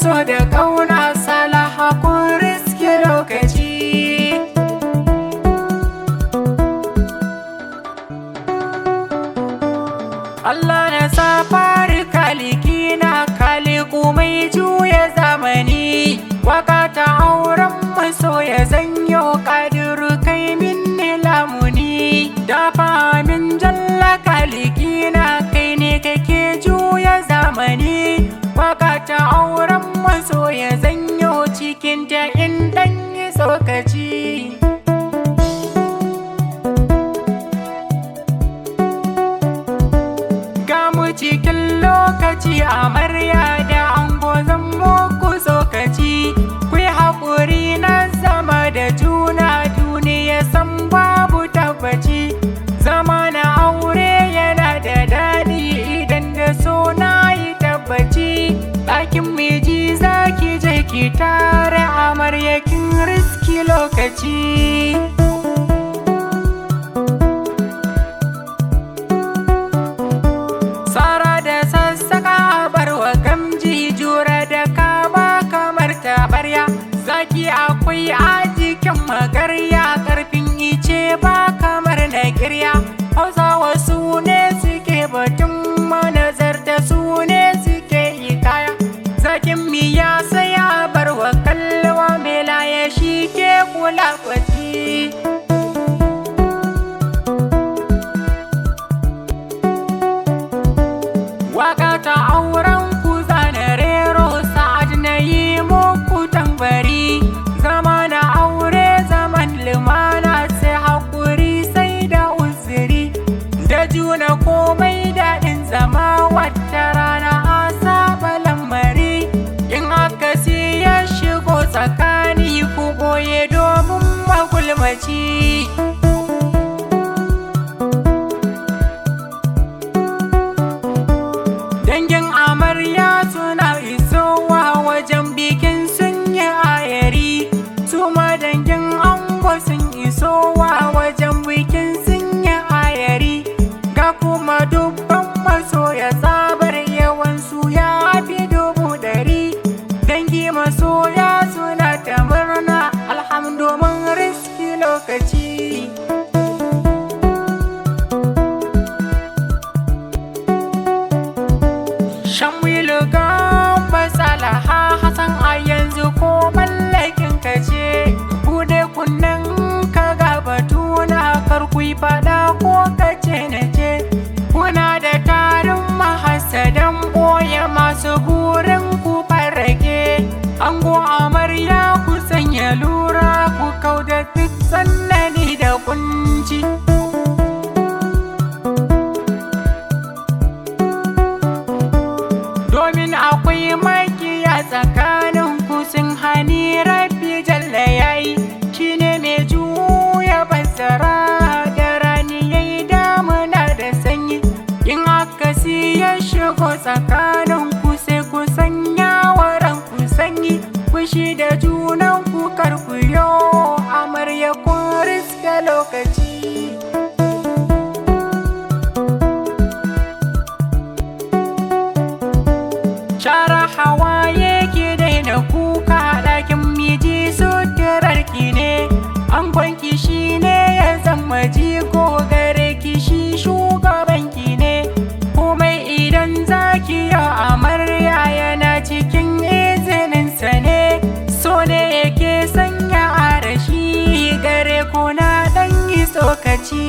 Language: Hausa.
so da ƙauna salaha kun riske lokaci. Allah na sa fari kaliki na kaliku mai juya zamani, waka ta auren maso ya zanyo kadiru kai min lamuni, dafa min jalla kaliki na kai ne kake juya zamani, waka ta auren maso ya zanyo cikin ta in dan yi tsokaci. Cikin lokaci amarya da ango zan muku tsokaci, ku yi haƙuri na zama da juna duniya san babu tabbaci, zama na aure yana da daɗi idan da so na yi tabbaci, ɗakin miji zaki je ki tare amarya kin riski lokaci. Zaki akwai a jikin magarya, karfin ice ba kamar na kirya. Hausawa su ne suke batun manazarta, su ne suke hikaya. Zakin miya sai a bar wa kalwa, melaya shi ke kula kwaci. Waka ta auren ku zana rero sa'ad na yi muku tambari, zama na aure zaman limana sai haƙuri sai da uzuri, da juna komai daɗin zama wata rana a saba lamari, in aka ya shigo tsakani ku ɓoye domin magulmaci. Dangin amarya suna isowa wajen bikin sun yi ayari, su ma dangin ango sun isowa wajen bikin sun yi ayari, ga kuma dubban masoya tsabar yawansu ya fi 100,000, dangi masoya suna ta murna alhamdu mun riski lokaci. Shamwilu Gamba Salaha Hassan a yanzu ko mallakin ka ce, bude kunnen ka ga batuna kar ku yi fada ko kace na ce, kuna da tarin mahassadan boye masu burin ku farrake, ango amarya ku sanya lura ku kauda duk sannani da kunci. Domin akwai makiya tsakanin ku sun hani rabbi jalla yayi, shi ne mai juya basara da rani yayi damuna da sanyi, in aka ya shigo tsakanin ku sai ku sanya waran ku sanyi, fushi da junan ku kar ku yo amarya kun riska lokaci. Shara hawaye ki daina kuka, ɗakin miji suturar ki ne, angonki shi ne ya zama jigo gare ki, shi shugaban ki ne, komai idan zaki yi amarya yana cikin izininsa ne, so ne yake sanya arashi gare ku na ɗan yi tsokaci.